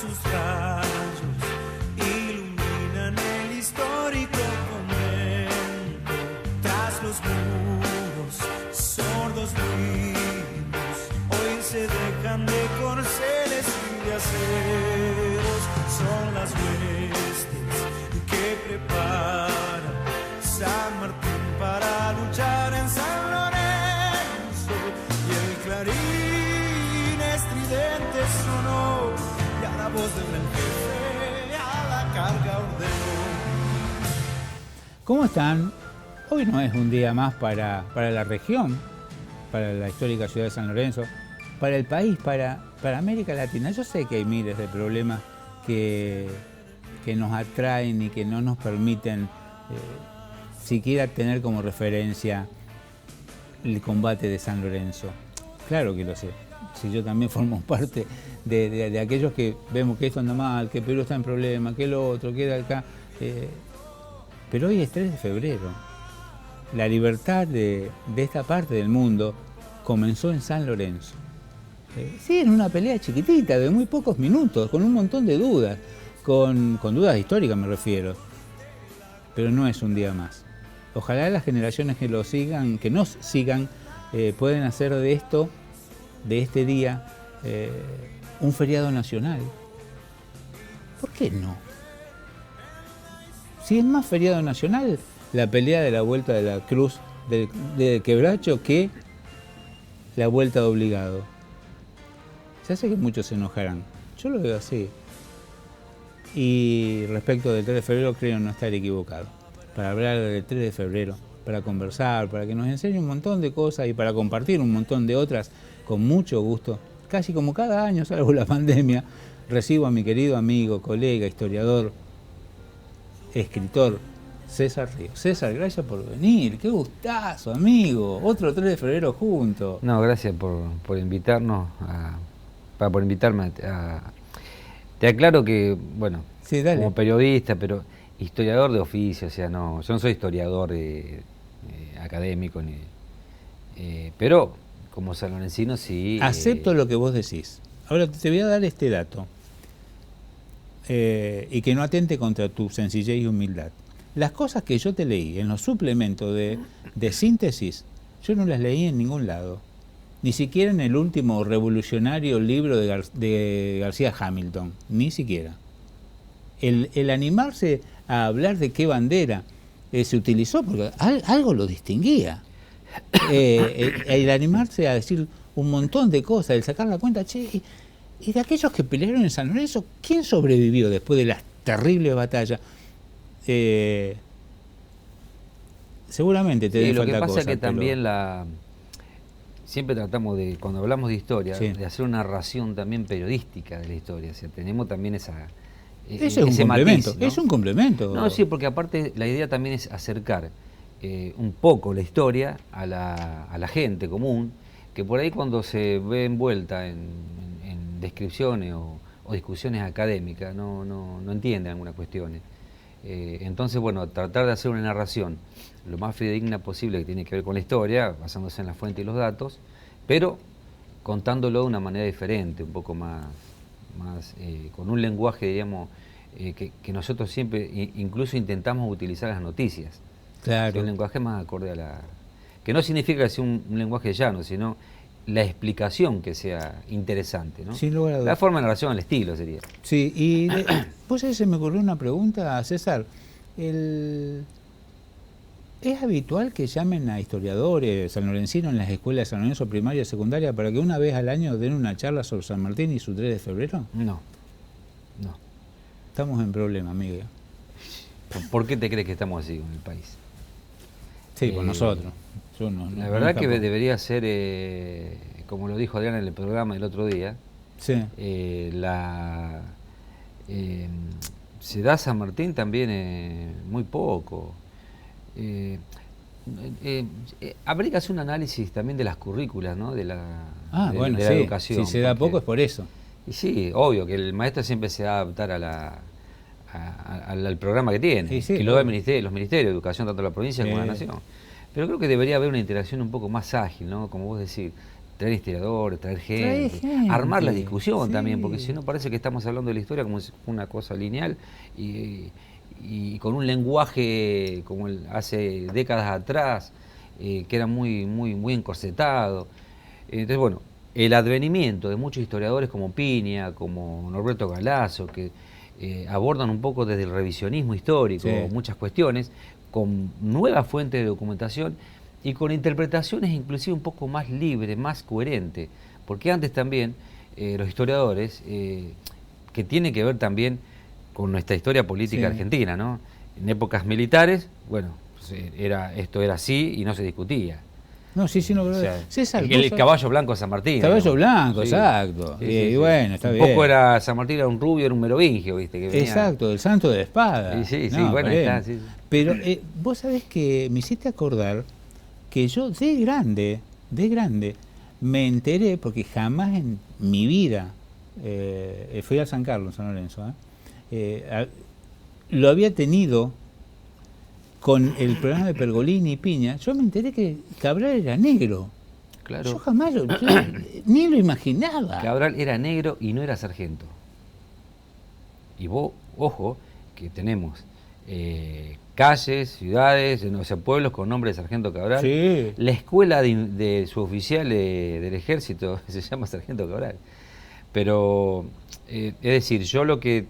sus rayos iluminan el histórico convento. Tras los muros, sordos vivos, hoy se dejan de corceles y de aceros. Son las huestes que prepara San Martín para luchar en San Lorenzo. Y el clarín estridente sonó, y a la voz del jefe a la carga ordenó. ¿Cómo están? Hoy no es un día más para la región, para la histórica ciudad de San Lorenzo, para el país, para América Latina. Yo sé que hay miles de problemas que nos atraen y que no nos permiten siquiera tener como referencia el combate de San Lorenzo. Claro que lo sé. Si yo también formo parte de aquellos que vemos que esto anda mal, que Perú está en problemas, que lo otro, que de acá. Pero hoy es 3 de febrero. La libertad de esta parte del mundo comenzó en San Lorenzo. Sí, en una pelea chiquitita, de muy pocos minutos, con un montón de dudas, con dudas históricas me refiero. Pero no es un día más. Ojalá las generaciones que nos sigan, pueden hacer de este día, un feriado nacional. ¿Por qué no? Si es más feriado nacional la pelea de la Vuelta de la Cruz de Quebracho que la Vuelta de Obligado. Se hace que muchos se enojarán. Yo lo veo así. Y respecto del 3 de febrero creo no estar equivocado. Para hablar del 3 de febrero, para conversar, para que nos enseñe un montón de cosas y para compartir un montón de otras con mucho gusto. Casi como cada año, salvo la pandemia, recibo a mi querido amigo, colega, historiador, escritor, César Ríos. César, gracias por venir. Qué gustazo, amigo. Otro 3 de febrero juntos. No, gracias por invitarnos, por invitarme a... Te aclaro que, bueno, sí, como periodista, pero historiador de oficio, o sea, no, yo no soy historiador académico, pero como sanlorencino sí... Acepto lo que vos decís. Ahora te voy a dar este dato, y que no atente contra tu sencillez y humildad. Las cosas que yo te leí en los suplementos de síntesis, yo no las leí en ningún lado. Ni siquiera en el último revolucionario libro de García Hamilton, ni siquiera. El animarse a hablar de qué bandera se utilizó, porque algo lo distinguía. El animarse a decir un montón de cosas, el sacar la cuenta, che, y de aquellos que pelearon en San Lorenzo, ¿quién sobrevivió después de las terribles batallas? Seguramente te dé falta cosas. Lo que pasa es que también siempre tratamos de, cuando hablamos de historia, sí, de hacer una narración también periodística de la historia. O sea, tenemos también ese es un complemento, matiz, ¿no? Es un complemento. No, sí, porque aparte la idea también es acercar un poco la historia a la gente común, que por ahí cuando se ve envuelta en descripciones o discusiones académicas no entiende algunas cuestiones. Entonces, bueno, tratar de hacer una narración lo más fidedigna posible que tiene que ver con la historia, basándose en la fuente y los datos, pero contándolo de una manera diferente, un poco más con un lenguaje, digamos, que nosotros siempre incluso intentamos utilizar las noticias. Claro. O sea, un lenguaje más acorde a la... Que no significa que sea un lenguaje llano, sino la explicación que sea interesante, ¿no? Sin lugar a dudas. La forma de narración, el estilo sería. Sí, y pues se me ocurrió una pregunta, César. ¿Es habitual que llamen a historiadores sanlorencinos en las escuelas de San Lorenzo primaria y secundaria para que una vez al año den una charla sobre San Martín y su 3 de febrero? No. Estamos en problema, amigo. ¿Por qué te crees que estamos así con el país? Sí, con nosotros. La verdad que debería ser, como lo dijo Adrián en el programa el otro día, sí. Se da San Martín también muy poco. Habría que hacer un análisis también de las currículas, ¿no? de la educación. Si se da poco es por eso. Y sí, obvio que el maestro siempre se va a adaptar al programa que tiene, que lo da los ministerios de educación, tanto la provincia como la nación. Pero creo que debería haber una interacción un poco más ágil, ¿no? Como vos decís, traer historiadores, traer Trae gente, armar la gente, discusión sí. también, porque si no parece que estamos hablando de la historia como si fuera una cosa lineal y con un lenguaje como hace décadas atrás, que era muy encorsetado. Entonces, bueno, el advenimiento de muchos historiadores como Piña, como Norberto Galasso, que abordan un poco desde el revisionismo histórico Sí. muchas cuestiones, con nuevas fuentes de documentación y con interpretaciones inclusive un poco más libres, más coherentes, porque antes también los historiadores, que tiene que ver también con nuestra historia política Sí. argentina, ¿no? En épocas militares, bueno, pues, esto era así y no se discutía. No, sí, no, O pero sea, César, el vos- caballo blanco de San Martín. Caballo digamos. blanco, Sí. exacto. Sí, Y bueno, está un bien. poco era San Martín, era un rubio, era un merovingio, ¿viste? Que venía. Exacto, el santo de la espada. Sí, No, bueno, ahí está, paremos. sí. Pero vos sabés que me hiciste acordar que yo de grande, me enteré, porque jamás en mi vida fui a San Carlos, San Lorenzo, lo había tenido con el programa de Pergolini y Piña. Yo me enteré que Cabral era negro. Claro. Yo jamás ni lo imaginaba. Cabral era negro y no era sargento. Y vos, ojo, que tenemos calles, ciudades, o sea, pueblos con nombre de Sargento Cabral. Sí. La escuela de su oficial del ejército se llama Sargento Cabral. Pero, es decir, yo lo que...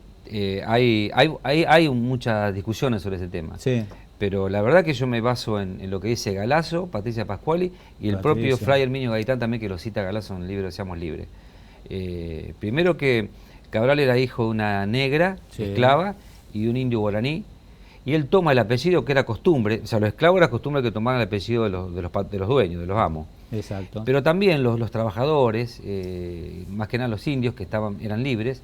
hay muchas discusiones sobre ese tema. Sí. Pero la verdad que yo me baso en lo que dice Galasso, Patricia Pascuali y el propio Patricia. Fray Herminio Gaitán también, que lo cita Galasso en el libro Seamos Libres. Primero que Cabral era hijo de una negra, Sí. esclava, y de un indio guaraní, y él toma el apellido que era costumbre, o sea, los esclavos era costumbre que tomaran el apellido de los dueños, de los amos. Exacto. Pero también los trabajadores, más que nada los indios que eran libres,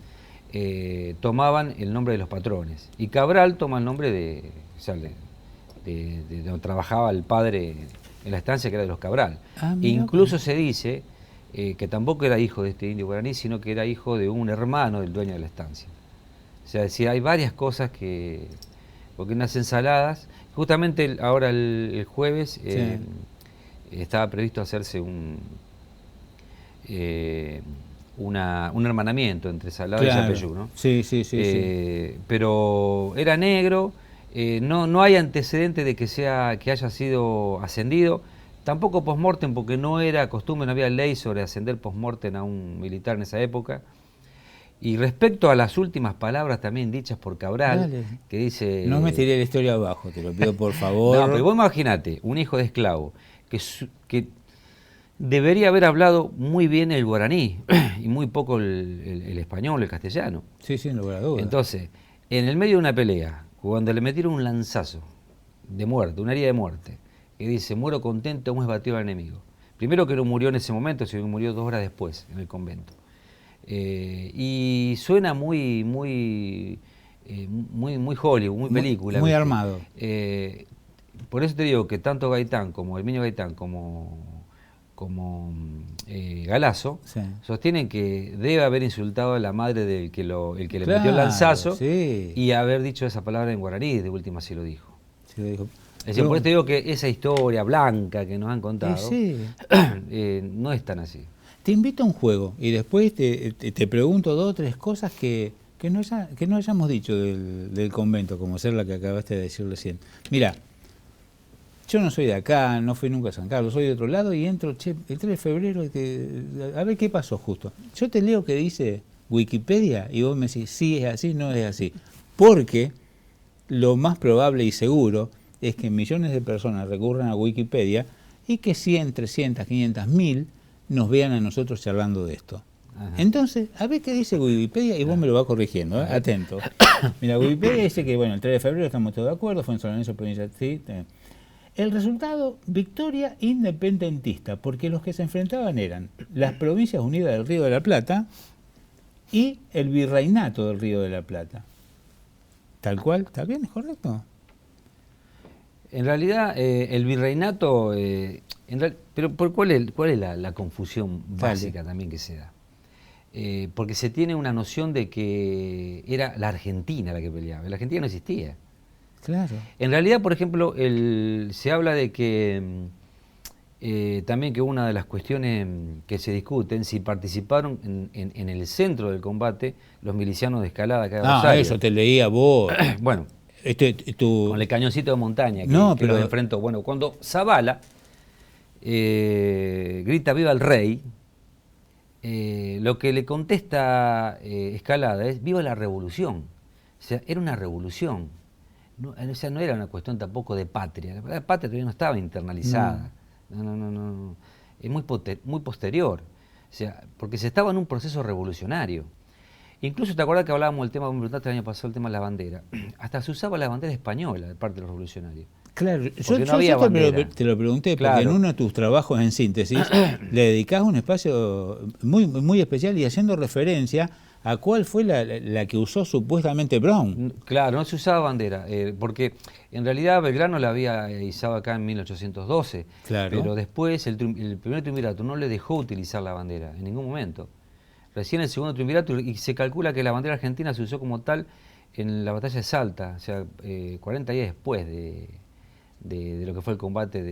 tomaban el nombre de los patrones. Y Cabral toma el nombre de donde trabajaba el padre en la estancia, que era de los Cabral. Ah, mirá, Incluso se dice que tampoco era hijo de este indio guaraní, sino que era hijo de un hermano del dueño de la estancia. O sea, sí, hay varias cosas que... Porque en las ensaladas, justamente ahora el jueves estaba previsto hacerse un hermanamiento entre Salado y Yapeyú, ¿no? Sí, sí. Pero era negro, no hay antecedentes de que haya sido ascendido, tampoco post-mortem, porque no era costumbre, no había ley sobre ascender post-mortem a un militar en esa época. Y respecto a las últimas palabras también dichas por Cabral, Dale. que dice... No me tiré la historia abajo, te lo pido por favor. No, pero vos imagínate, un hijo de esclavo que debería haber hablado muy bien el guaraní y muy poco el español, el castellano. Sí, sin lugar a dudas. Entonces, en el medio de una pelea, cuando le metieron un lanzazo de muerte, una herida de muerte, que dice, muero contento, hemos batido al enemigo. Primero que no murió en ese momento, sino que murió 2 horas después en el convento. Y suena muy Hollywood, muy película. Muy ¿viste? armado. Por eso te digo que tanto Gaitán como Herminio Gaitán como Galasso Sí. sostienen que debe haber insultado a la madre del que le metió el Claro, lanzazo sí. y haber dicho esa palabra en guaraní, de última sí lo dijo. Sí, lo dijo. Es decir, por eso te digo que esa historia blanca que nos han contado Sí. no es tan así. Te invito a un juego y después te pregunto 2 o 3 cosas que no hayamos dicho del convento, como ser la que acabaste de decir recién. Mira, yo no soy de acá, no fui nunca a San Carlos, soy de otro lado y entro, el 3 de febrero, a ver qué pasó justo. Yo te leo que dice Wikipedia y vos me decís, sí es así, no es así. Porque lo más probable y seguro es que millones de personas recurran a Wikipedia y que 100, 300, 500, 1000 nos vean a nosotros charlando de esto. Ajá. Entonces, a ver qué dice Wikipedia y vos me lo vas corrigiendo, ¿eh? Atento. Mira, Wikipedia dice que, bueno, el 3 de febrero estamos todos de acuerdo, fue en San Lorenzo, provincia, sí. El resultado, victoria independentista, porque los que se enfrentaban eran las Provincias Unidas del Río de la Plata y el Virreinato del Río de la Plata. Tal cual, ¿está bien? ¿Es correcto? En realidad, el virreinato, pero ¿cuál es la confusión básica también que se da? Porque se tiene una noción de que era la Argentina la que peleaba. La Argentina no existía. Claro. En realidad, por ejemplo, se habla de que También que una de las cuestiones que se discuten, si participaron en el centro del combate los milicianos de Escalada acá de Rosario. Eso te leía vos. Bueno, Tu... con el cañoncito de montaña que, No, que pero... los enfrentó. Bueno, cuando Zavala grita viva el rey, lo que le contesta Escalada es viva la revolución. O sea, era una revolución. No, o sea, no era una cuestión tampoco de patria. La palabra patria todavía no estaba internalizada. No. Es muy posterior. O sea, porque se estaba en un proceso revolucionario. Incluso te acuerdas que hablábamos del tema, me preguntaste el año pasado, el tema de la bandera. Hasta se usaba la bandera española de parte de los revolucionarios. Claro, yo te lo pregunté claro. Porque en uno de tus trabajos en síntesis le dedicás un espacio muy especial y haciendo referencia a cuál fue la que usó supuestamente Brown. Claro, no se usaba bandera, porque en realidad Belgrano la había izado acá en 1812, claro. Pero después el primer triunvirato no le dejó utilizar la bandera en ningún momento. Recién el segundo triunvirato, y se calcula que la bandera argentina se usó como tal en la batalla de Salta, o sea, 40 días después de lo que fue el combate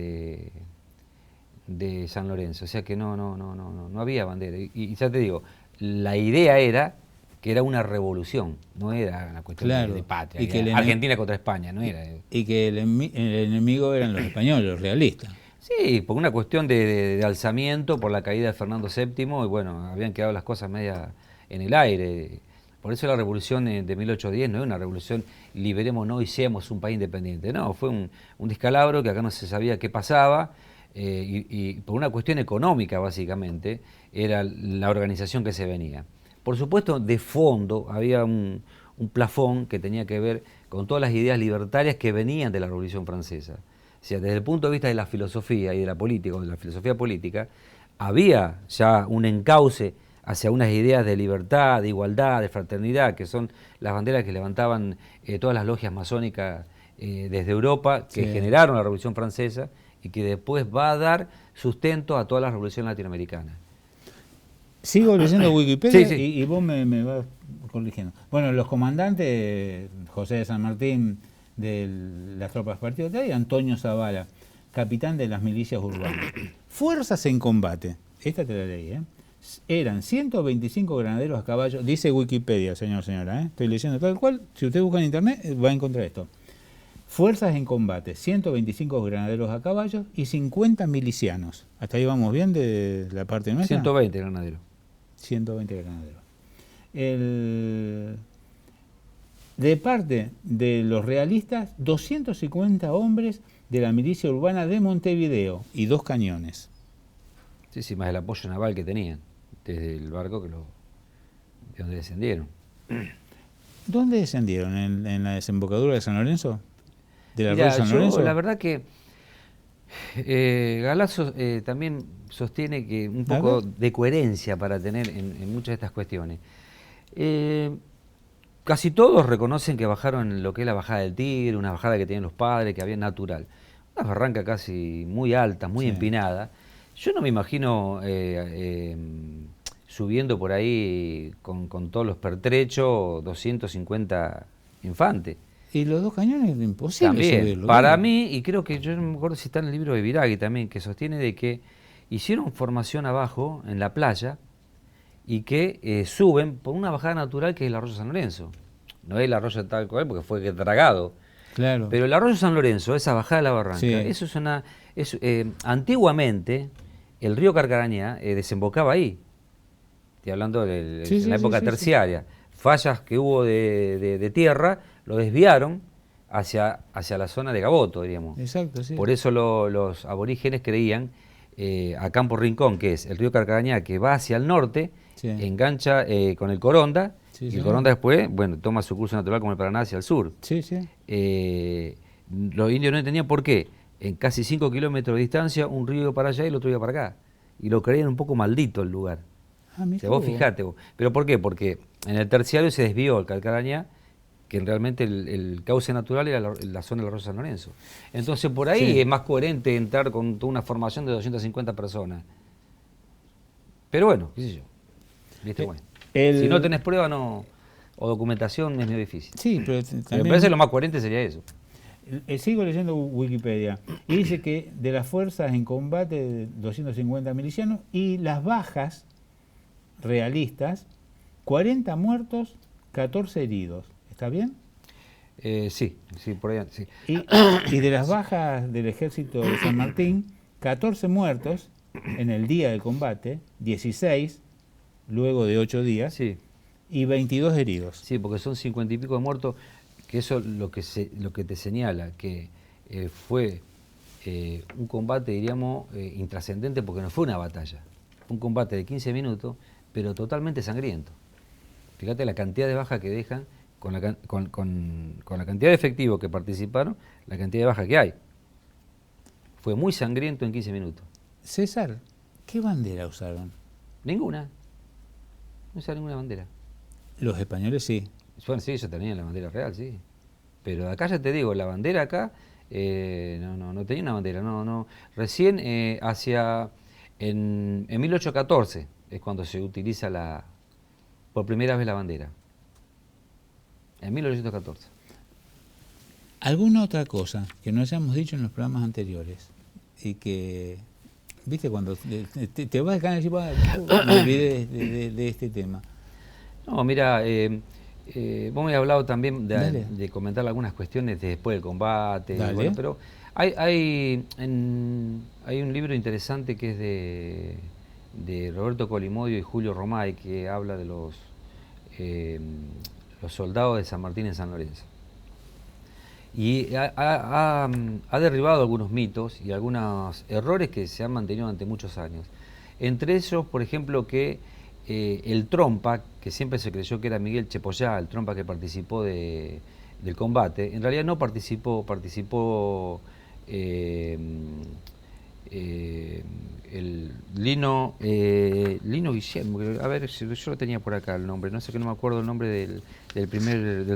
de San Lorenzo. O sea que no había bandera. Y ya te digo, la idea era que era una revolución, no era una cuestión de patria. Y que Argentina contra España, no era. Y que el enemigo eran los españoles, los realistas. Sí, por una cuestión de alzamiento, por la caída de Fernando VII, y bueno, habían quedado las cosas media en el aire. Por eso la revolución de 1810 no es una revolución, liberémonos y seamos un país independiente. No, fue un descalabro que acá no se sabía qué pasaba, y por una cuestión económica, básicamente, era la organización que se venía. Por supuesto, de fondo había un plafón que tenía que ver con todas las ideas libertarias que venían de la Revolución Francesa. O sea, desde el punto de vista de la filosofía y de la política, o de la filosofía política, había ya un encauce hacia unas ideas de libertad, de igualdad, de fraternidad, que son las banderas que levantaban todas las logias masónicas desde Europa, que generaron la Revolución Francesa y que después va a dar sustento a toda la Revolución latinoamericana. Sigo leyendo Wikipedia sí. Y vos me vas corrigiendo. Bueno, los comandantes, José de San Martín, de las tropas partidarias, y Antonio Zavala, capitán de las milicias urbanas. Fuerzas en combate, esta te la leí, eran 125 granaderos a caballo, dice Wikipedia, señora, estoy leyendo tal cual, si usted busca en internet va a encontrar esto. Fuerzas en combate, 125 granaderos a caballo y 50 milicianos. ¿Hasta ahí vamos bien de la parte nuestra? 120 granaderos. 120 granaderos. De parte de los realistas, 250 hombres de la milicia urbana de Montevideo y 2 cañones. Sí, más el apoyo naval que tenían, desde el barco de donde descendieron. ¿Dónde descendieron? ¿En la desembocadura de San Lorenzo? ¿De la Mirá, San Lorenzo? La verdad que Galazo también sostiene que un poco de coherencia para tener en muchas de estas cuestiones. Casi todos reconocen que bajaron en lo que es la bajada del Tigre, una bajada que tenían los padres, que había natural. Una barranca casi muy alta, muy empinada. Yo no me imagino subiendo por ahí con todos los pertrechos 250 infantes. Y los 2 cañones es imposible también, subirlo. Para mí, y creo que yo no me acuerdo si está en el libro de Viragui también, que sostiene de que hicieron formación abajo, en la playa, y que suben por una bajada natural que es el arroyo San Lorenzo. No es el arroyo tal cual porque fue dragado. Claro. Pero el arroyo San Lorenzo, esa bajada de la barranca, eso es antiguamente el río Carcarañá desembocaba ahí. Estoy hablando de la época terciaria. Fallas que hubo de tierra lo desviaron hacia la zona de Gaboto, diríamos. Exacto, sí. Por eso los aborígenes creían a Campo Rincón, que es el río Carcarañá, que va hacia el norte, engancha con el Coronda, y el Coronda después, toma su curso natural como el Paraná hacia el sur. Los indios no entendían por qué. En casi 5 kilómetros de distancia, un río iba para allá y el otro iba para acá. Y lo creían un poco maldito el lugar. O sea, vos fijate. ¿Pero por qué? Porque en el terciario se desvió el Carcarañá, que realmente el cauce natural era la zona del arroyo San Lorenzo. Entonces por ahí es más coherente entrar con toda una formación de 250 personas. Pero bueno, qué sé yo. ¿Viste? Si no tenés prueba o documentación es muy difícil. Sí, pero me parece lo más coherente sería eso. Sigo leyendo Wikipedia. Y dice que de las fuerzas en combate de 250 milicianos y las bajas realistas, 40 muertos, 14 heridos. ¿Está bien? Sí, por ahí, sí. Y de las bajas del ejército de San Martín, 14 muertos en el día del combate, 16 luego de 8 días, Sí. y 22 heridos. Sí, porque son 50 y pico de muertos, que eso lo que te señala, que fue un combate, diríamos, intrascendente, porque no fue una batalla. Fue un combate de 15 minutos, pero totalmente sangriento. Fíjate la cantidad de bajas que dejan, con la cantidad de efectivos que participaron, la cantidad de bajas que hay. Fue muy sangriento en 15 minutos. César, ¿qué bandera usaron? Ninguna. No usaron ninguna bandera. Los españoles sí. Bueno, sí, ellos tenían la bandera real, sí. Pero acá ya te digo, la bandera acá, no tenía una bandera, no. Recién en 1814 es cuando se utiliza por primera vez la bandera. En 1814. ¿Alguna otra cosa que no hayamos dicho en los programas anteriores? Y que, viste, cuando te vas a caer y decís, me olvidé de este tema. No, mira, vos me has hablado también Dale. de comentar algunas cuestiones de después del combate. Dale. Bueno, pero hay un libro interesante que es de Roberto Colimodio y Julio Romay, que habla de los soldados de San Martín en San Lorenzo. Y ha derribado algunos mitos y algunos errores que se han mantenido durante muchos años. Entre ellos, por ejemplo, que el trompa, que siempre se creyó que era Miguel Chepollá, el trompa que participó del combate, en realidad no participó el Lino Guillermo, a ver si yo lo tenía por acá el nombre, no me acuerdo el nombre del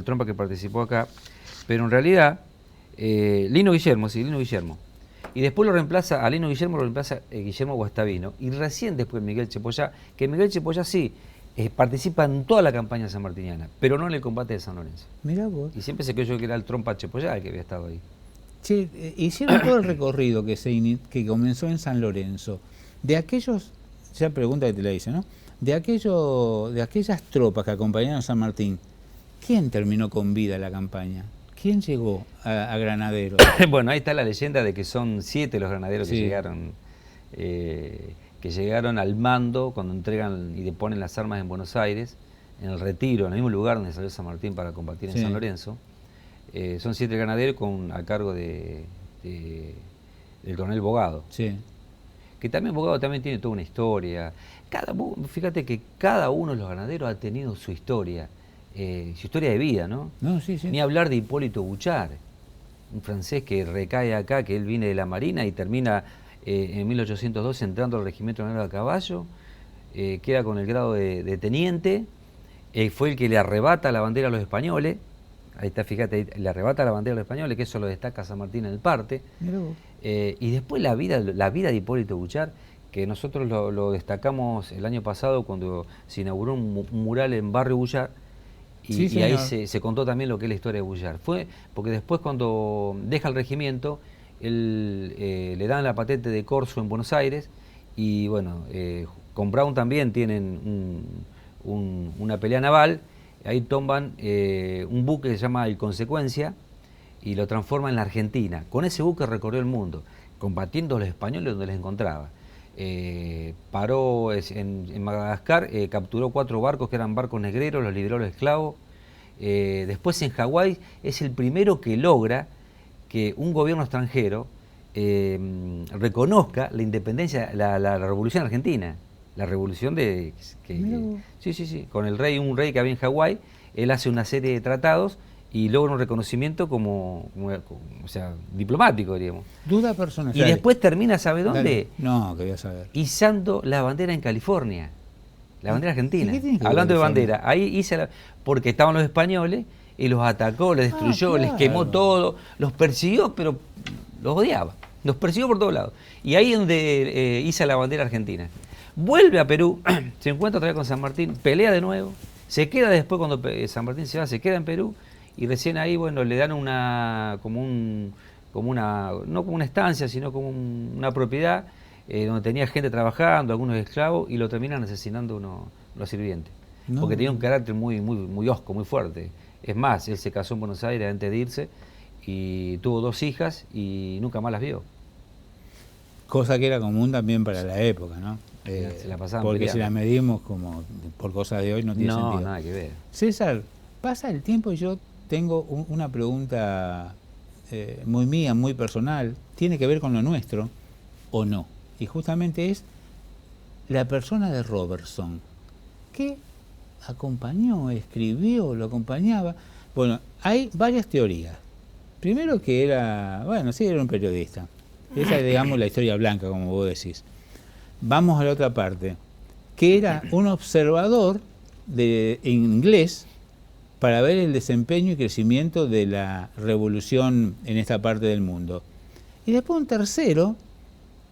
trompa que participó acá, pero en realidad Lino Guillermo. Y después a Lino Guillermo lo reemplaza Guillermo Guastavino. Y recién después Miguel Chepollá, que Miguel Chepollá sí participa en toda la campaña sanmartiniana, pero no en el combate de San Lorenzo. Mirá vos. Y siempre se creyó que era el trompa Chepollá el que había estado ahí. Che, hicieron todo el recorrido que comenzó en San Lorenzo. De aquellos, ya pregunta que te la hice, ¿no? De aquellas tropas que acompañaron a San Martín, ¿quién terminó con vida la campaña? ¿Quién llegó a Granadero? Bueno, ahí está la leyenda de que son 7 los granaderos Sí. que llegaron al mando cuando entregan y deponen las armas en Buenos Aires, en el Retiro, en el mismo lugar donde salió San Martín para combatir en Sí. San Lorenzo. Son 7 granaderos a cargo del coronel Bogado. Sí. Que también Bogado también tiene toda una historia. Fíjate que cada uno de los granaderos ha tenido su historia de vida, ¿no? No, sí. Ni hablar de Hipólito Bouchard, un francés que recae acá, que él viene de la Marina y termina en 1802 entrando al Regimiento Granadero a Caballo, queda con el grado de teniente, fue el que le arrebata la bandera a los españoles, ahí está, fíjate, le arrebata la bandera a los españoles, que eso lo destaca San Martín en el parte, Mirá vos. y después la vida de Hipólito Bouchard, que nosotros lo destacamos el año pasado cuando se inauguró un mural en Barrio Bouchard. Y ahí se contó también lo que es la historia de Bouchard. Fue porque después cuando deja el regimiento, le dan la patente de corso en Buenos Aires y bueno, con Brown también tienen una pelea naval, ahí toman un buque que se llama El Consecuencia y lo transforman en la Argentina. Con ese buque recorrió el mundo, combatiendo a los españoles donde les encontraba. Paró en Madagascar, capturó 4 barcos que eran barcos negreros, los liberó a los esclavos. Después en Hawái es el primero que logra que un gobierno extranjero reconozca la independencia, la revolución argentina, la revolución sí, con el rey, un rey que había en Hawái, él hace una serie de tratados y logra un reconocimiento como diplomático, diríamos. Duda personal. Y después termina, ¿sabe dónde? Dale. No, quería saber. Izando la bandera en California, la bandera argentina. ¿Y qué tiene que ver Hablando de California? bandera, ahí porque estaban los españoles y los atacó, les destruyó, claro. les quemó todo, los persiguió, pero los odiaba, los persiguió por todos lados. Y ahí es donde iza la bandera argentina. Vuelve a Perú, se encuentra otra vez con San Martín, pelea de nuevo, se queda después cuando San Martín se va, se queda en Perú y recién ahí, bueno, le dan no como una estancia, sino como una propiedad donde tenía gente trabajando, algunos esclavos, y lo terminan asesinando los sirvientes. No. Porque tenía un carácter muy hosco, muy fuerte. Es más, él se casó en Buenos Aires antes de irse y tuvo 2 hijas y nunca más las vio. Cosa que era común también para la época, ¿no? Se la pasaban porque peleando. si la medimos como por cosas de hoy no tiene No, sentido. nada que ver. César, pasa el tiempo y yo tengo una pregunta muy mía, muy personal, tiene que ver con lo nuestro o no. Y justamente es la persona de Robertson. ¿Qué acompañó, escribió, lo acompañaba? Bueno, hay varias teorías. Primero que era, bueno, sí, era un periodista. Esa es, digamos, la historia blanca, como vos decís. Vamos a la otra parte. Que era un observador en inglés para ver el desempeño y crecimiento de la revolución en esta parte del mundo. Y después un tercero,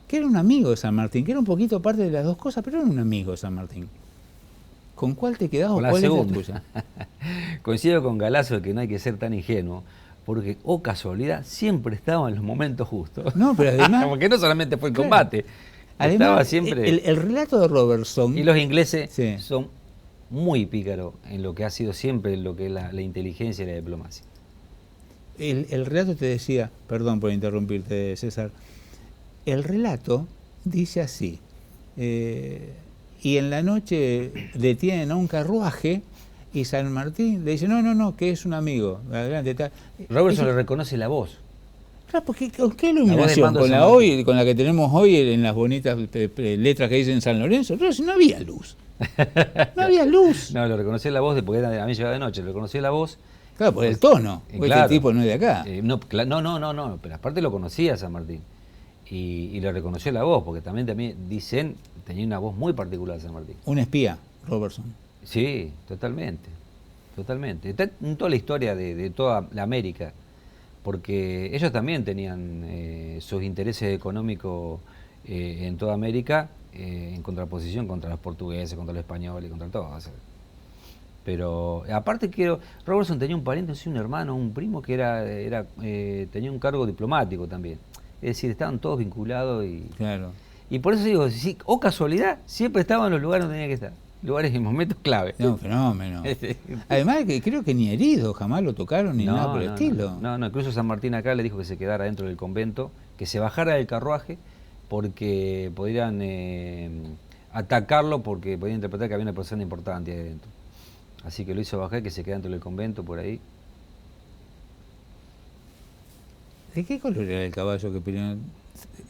que era un amigo de San Martín, que era un poquito parte de las dos cosas, pero era un amigo de San Martín. ¿Con cuál te quedás o Con la cuál es la segunda. tuya? Coincido con Galazo que no hay que ser tan ingenuo, porque, casualidad, siempre estaba en los momentos justos. No, pero además... Porque no solamente fue el Claro. combate, Además, estaba siempre... el relato de Robertson... Y los ingleses Sí. son muy pícaros en lo que ha sido siempre lo que es la inteligencia y la diplomacia. El relato te decía, perdón por interrumpirte, César, el relato dice así, y en la noche detienen a un carruaje y San Martín le dice, no, que es un amigo, adelante, tal. Robertson Dice, le reconoce la voz. claro, porque ¿con qué iluminación? Mando Con San la Martín. hoy, con la que tenemos hoy en las bonitas letras que dicen San Lorenzo, no había luz. No había luz. No, lo reconocí la voz porque era a mí llegaba de noche, lo reconocí la voz. Claro, por el tono. Porque Claro. este tipo no es de acá. No, pero aparte lo conocía San Martín. Y le reconoció la voz, porque también dicen, tenía una voz muy particular San Martín. Un espía, Robertson. Sí, totalmente. Está en toda la historia de toda la América, porque ellos también tenían sus intereses económicos en toda América, en contraposición contra los portugueses, contra los españoles, contra todos. Pero aparte Robertson tenía un pariente, un hermano, un primo que tenía un cargo diplomático también. Es decir, estaban todos vinculados Claro. y por eso digo, sí, casualidad, siempre estaban en los lugares donde tenía que estar. Lugares en momentos clave. Es un fenómeno. Además, que creo que ni herido, jamás lo tocaron ni nada por el estilo. No, incluso San Martín acá le dijo que se quedara dentro del convento, que se bajara del carruaje, porque podrían atacarlo, porque podían interpretar que había una persona importante ahí adentro. Así que lo hizo bajar, que se queda dentro del convento por ahí. ¿De qué color era el caballo que peleó?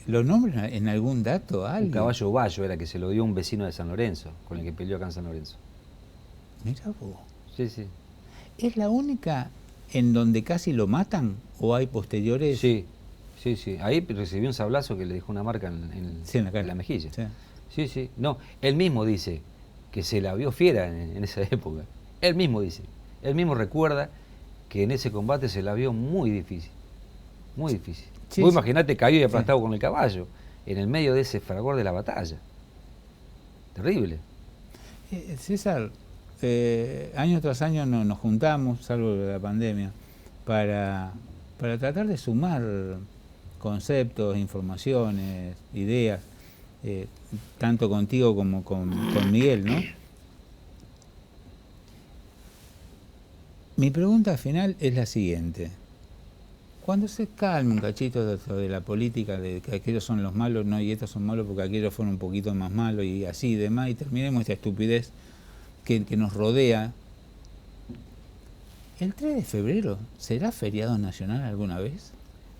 ¿Lo nombran en algún dato? ¿Alguien? Un caballo bayo era que se lo dio un vecino de San Lorenzo, con el que peleó acá en San Lorenzo. Mira vos. Sí, sí. ¿Es la única en donde casi lo matan o hay posteriores? Sí. Ahí recibió un sablazo que le dejó una marca Sí, en la cara. en la mejilla. Sí. Sí. No, él mismo dice que se la vio fiera en esa época. Él mismo dice. Él mismo recuerda que en ese combate se la vio muy difícil. Muy difícil. Sí, Vos sí. imaginate caído y aplastado con el caballo en el medio de ese fragor de la batalla. Terrible. César, año tras año nos juntamos, salvo la pandemia, para tratar de sumar conceptos, informaciones, ideas, tanto contigo como con Miguel, ¿no? Mi pregunta final es la siguiente. Cuando se calme un cachito de la política, de que aquellos son los malos, no, y estos son malos porque aquellos fueron un poquito más malos, y así y demás, y terminemos esta estupidez que nos rodea, ¿el 3 de febrero será feriado nacional alguna vez?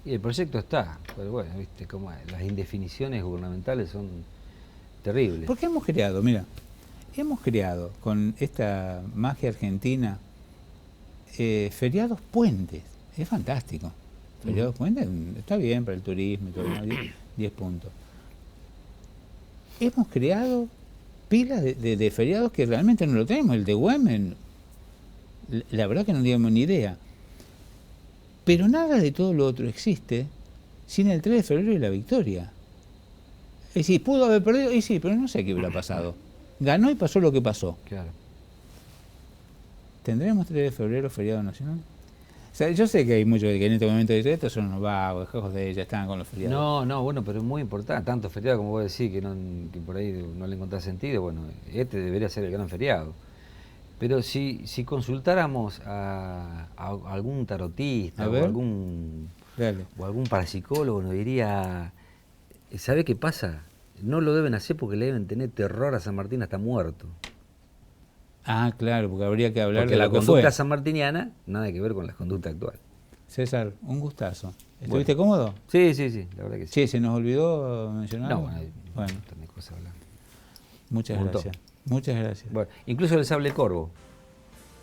Y el proyecto está, pero bueno, viste cómo es. Las indefiniciones gubernamentales son terribles. Porque hemos creado con esta magia argentina feriados puentes, es fantástico. Feriados puentes está bien para el turismo y todo, ¿no? 10 puntos. Hemos creado pilas de feriados que realmente no lo tenemos. El de Güemes, la verdad que no teníamos ni idea. Pero nada de todo lo otro existe sin el 3 de febrero y la victoria. Es decir, pudo haber perdido, y sí, pero no sé qué hubiera pasado. Ganó y pasó lo que pasó. Claro. ¿Tendremos 3 de febrero feriado nacional? O sea, yo sé que hay muchos que en este momento dicen, estos son unos vagos, dejos de ella, están con los feriados. No, bueno, pero es muy importante, tanto feriado como vos decís, que por ahí no le encontrás sentido, bueno, este debería ser el gran feriado. Pero si consultáramos a algún tarotista A ver. Dale. o algún parapsicólogo, nos diría, ¿sabe qué pasa? No lo deben hacer porque le deben tener terror a San Martín hasta muerto. Ah, claro, porque habría que hablar Porque de la lo que conducta fue. sanmartiniana nada que ver con la conducta actual. César, un gustazo. ¿Estuviste cómodo? Sí, la verdad que sí. Sí, se nos olvidó mencionar. No, bueno, hay un Bueno, montón de cosas hablando. muchas Un montón. gracias. Muchas gracias. Bueno, incluso el sable corvo.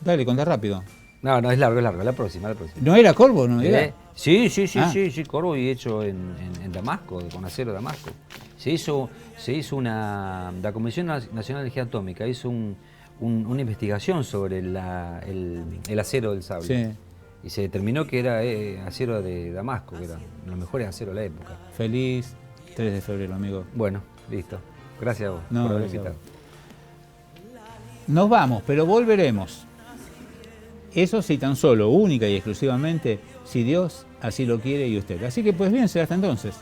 Dale, contá rápido. No, es largo, la próxima. ¿No era Corvo, no era? Sí, Ah. sí, corvo y hecho en Damasco, con acero Damasco. Se hizo la Comisión Nacional de Energía Atómica hizo una investigación sobre el acero del sable. Sí. Y se determinó que era acero de Damasco, que era los mejores aceros de la época. Feliz 3 de febrero, amigo. Bueno, listo. Gracias a vos No, por haber gracias a invitado. Nos vamos, pero volveremos. Eso sí, tan solo, única y exclusivamente, si Dios así lo quiere y usted. Así que pues bien, será hasta entonces.